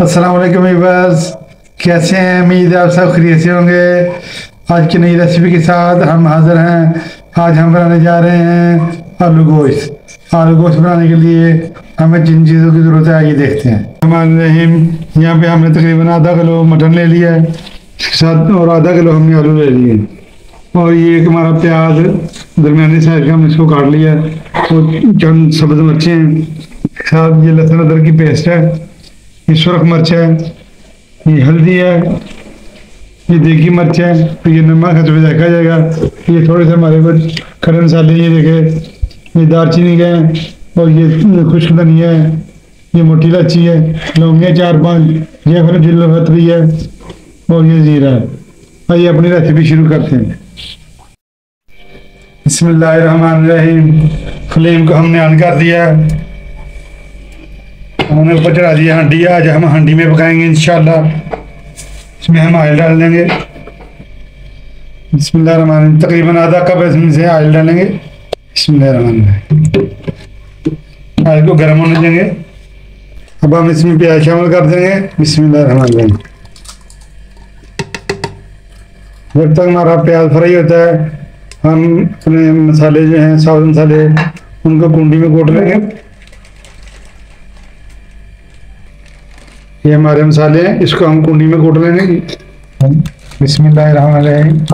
अस्सलाम वालेकुम व्यूअर्स, कैसे हैं? उम्मीद है आप सब खैरियत से होंगे। आज की नई रेसिपी के साथ हम हाजिर हैं। आज हम बनाने जा रहे हैं आलू गोश्त। आलू गोश्त बनाने के लिए हमें जिन चीज़ों की ज़रूरत है आइए देखते हैं। हमारे यहाँ पे हमने तकरीबन आधा किलो मटन ले लिया है, इसके साथ और आधा किलो हमने आलू ले लिए और ये एक हमारा प्याज दरमियानी साइज का हमने इसको काट लिया है और चंद सब्ज़ मिर्चें हैं, साथ ये लहसुन अदरक की पेस्ट है, ये सुरख मिर्च है, ये हल्दी है, ये देगी मिर्च है, तो ये नमक है तो देखा जाएगा। ये थोड़े से हमारे पास खड़े मसाले ये देखे, ये दालचीनी के हैं और ये खुश्क धनिया है, ये मोटी इलायची है, लौंगियाँ 4-5, ये फिर जिल्लफतरी है और ये जीरा है। आइए अपनी रेसिपी शुरू करते हैं। बिस्मिल्लाहिर्रहमानिर्रहीम। फ्लेम को हमने ऑन कर दिया है, हमने ऊपर चढ़ा दिया हांडी। आज हम हांडी में पकाएंगे इंशाल्लाह। इसमें हम ऑयल डाल देंगे। बिस्मिल्लाहिर्रहमानिर्रहीम। तकरीबन आधा कप इसमें से ऑयल डालेंगे। बिस्मिल्लाहिर्रहमानिर्रहीम। ऑयल को गर्म होने देंगे। अब हम इसमें प्याज शामिल कर देंगे। बिस्मिल्लाहिर्रहमानिर्रहीम। जब तक हमारा प्याज फ्राई होता है हम अपने मसाले जो हैं साबुत मसाले उनको कुंडी में कूट लेंगे। ये हमारे मसाले हैं, इसको हम कुंडी में कूट लेंगे। बिस्मिल्लाहिर्रहमानिर्रहीम।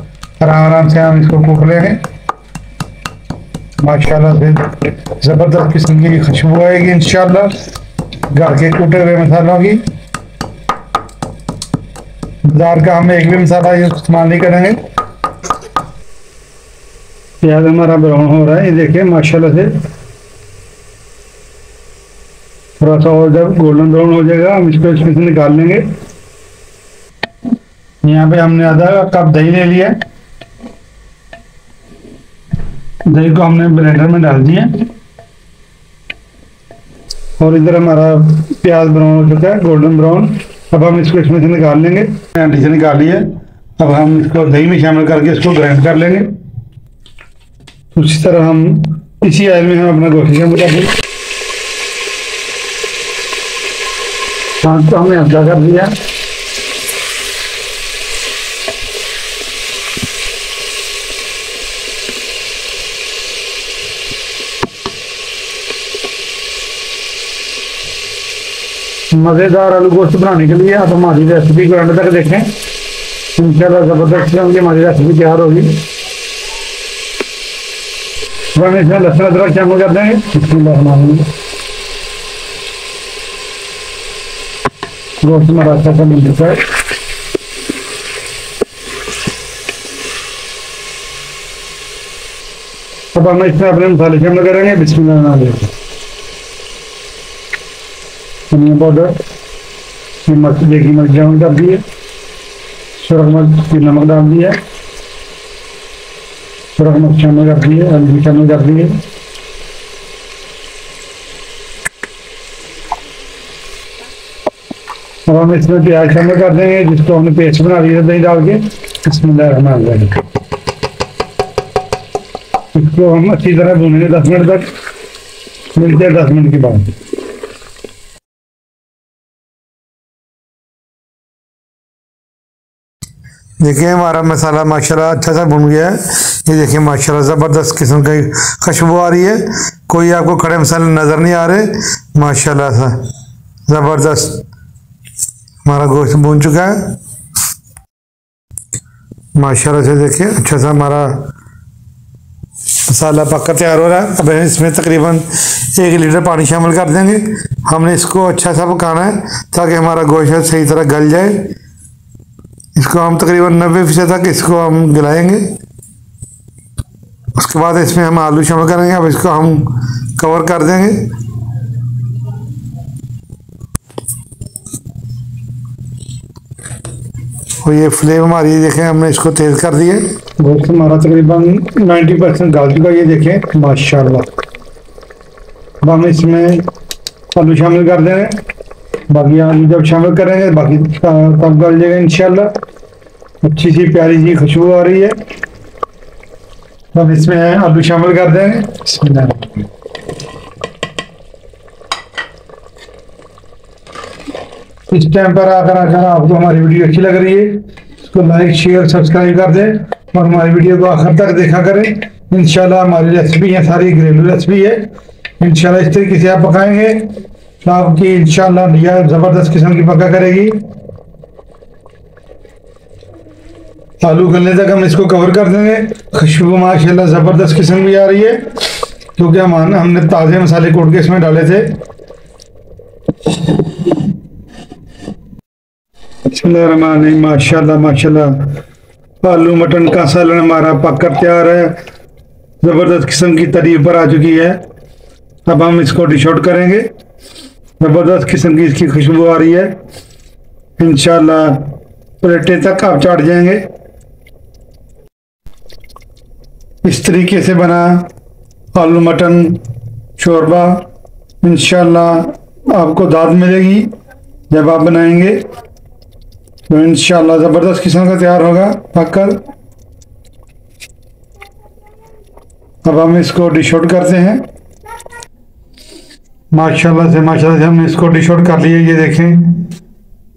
आराम से हम इसको कूट लेंगे। माशाल्लाह से ज़बरदस्त किस्म की खुशबू आएगी इंशाल्लाह घर के कूटे हुए मसालों की। बाजार का हम एक भी मसाला इस्तेमाल नहीं करेंगे। प्याज हमारा ब्राउन हो रहा है, ये देखिए माशाल्लाह से। थोड़ा सा और जब गोल्डन ब्राउन हो जाएगा हम इसको इसमें से निकाल लेंगे। यहाँ पे हमने आधा कप दही ले लिया। दही को हमने ब्लेंडर में डाल दिया और इधर हमारा प्याज ब्राउन हो चुका है, गोल्डन ब्राउन। अब हम इसको इसमें से निकाल लेंगे। हांडी से निकाल लिया। अब हम इसको दही में शामिल करके इसको ग्राइंड कर लेंगे। उसी तरह हम इसी ऑयल में हम अपना गोश्त शामिल कर देंगे। तो हमने हल्का कर दिया। मज़ेदार आलू गोश्त बनाने के लिए आप हमारी रेसिपी को अंत तक देखें। इंशाल्लाह ज़बरदस्त हमारी रेसिपी तैयार होगी। हम इसमें लहसुन अदरक शामिल कर देंगे। बिस्मिल्लाहिर्रहमानिर्रहीम। गोश्त हमारा अच्छा सा मिल चुका है। अब हम इसमें अपने मसाले शामिल करेंगे। बिस्मिल्लाहिर्रहमानिर्रहीम। धनिया पाउडर, मिर्च देगी मिर्च शामिल कर दिए, सुरख मिर्च की नमक डाल दिया, सुरख मिर्च शामिल कर दिए, हल्दी शामिल कर दिए। अब हम इसमें प्याज शामिल कर देंगे जिसको हमने पेस्ट बना लिया दही डाल के। बिस्मिल्लाहिर्रहमानिर्रहीम। इसको हम अच्छी तरह भूनेंगे 10 मिनट तक। मिलते हैं 10 मिनट के बाद। देखिए हमारा मसाला माशाल्लाह अच्छा सा भुन गया है। ये देखिए माशाल्लाह ज़बरदस्त किस्म की खुशबू आ रही है। कोई आपको खड़े मसाले नज़र नहीं आ रहे। माशाल्लाह सा ज़बरदस्त हमारा गोश्त भून चुका है। माशाल्लाह से देखिए अच्छा सा हमारा मसाला पक्का तैयार हो रहा है। अब इसमें तकरीबन 1 लीटर पानी शामिल कर देंगे। हमने इसको अच्छा सा पकाना है ताकि हमारा गोश्त सही तरह गल जाए। इसको हम तकरीबन 90% तक इसको हम गलाएंगे। उसके बाद इसमें हम आलू शामिल करेंगे। अब इसको हम कवर कर देंगे। और ये फ्लेम हमारी देखें हमने इसको तेज कर दिया। गोश्त हमारा तकरीबन 90% गल चुका। ये देखें माशाल्लाह। अब हम इसमें आलू शामिल कर देंगे। बाकी आलू जब शामिल करेंगे बाकी तब गल जाएगा इंशाल्लाह। अच्छी सी प्यारी सी खुशबू आ रही है। अब इसमें आलू शामिल कर देंगे। इस टाइम पर आकर आपको हमारी वीडियो अच्छी लग रही है, इसको लाइक शेयर सब्सक्राइब कर दें और हमारी वीडियो को आखिर तक देखा करें। इंशाल्लाह हमारी रेसिपी है, सारी घरेलू रेसिपी है। इंशाल्लाह इस तरीके से आप पकाएंगे तो आपकी इंशाल्लाह निया ज़बरदस्त किस्म की पका करेगी। आलू गलने तक हम इसको कवर कर देंगे। खुशबू माशाल्लाह ज़बरदस्त किस्म की आ रही है, क्योंकि हमने ताज़े मसाले कूट के इसमें डाले थे। माशाल्लाह माशाल्लाह आलू मटन का सालन हमारा पककर तैयार है, ज़बरदस्त किस्म की तरी पर आ चुकी है। अब हम इसको डिश आउट करेंगे। ज़बरदस्त किस्म की इसकी खुशबू आ रही है। इंशाल्लाह प्लेटें तक आप चाट जाएंगे। इस तरीके से बना आलू मटन शोरबा। इंशाल्लाह आपको दाद मिलेगी जब आप बनाएंगे, तो इंशाल्लाह ज़बरदस्त किस्म का तैयार होगा पककर। अब हम इसको डिश आउट करते हैं। माशाल्लाह से हमने इसको डिश आउट कर लिया। ये देखें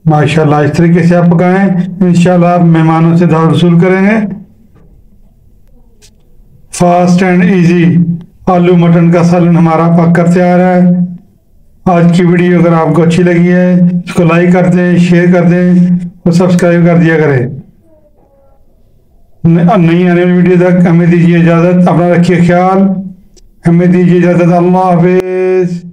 माशाल्लाह, इस तरीके से आप पकाएं। इंशाल्लाह आप मेहमानों से दावत वसूल करेंगे। फास्ट एंड इजी आलू मटन का सालन हमारा पककर तैयार है। आज की वीडियो अगर आपको अच्छी लगी है, इसको लाइक कर दें, शेयर कर दें और सब्सक्राइब कर दिया करें। नई आने वाली वीडियो तक हमें दीजिए इजाज़त। अपना रखिए ख्याल, हमें दीजिए इजाज़त। अल्लाह हाफिज़।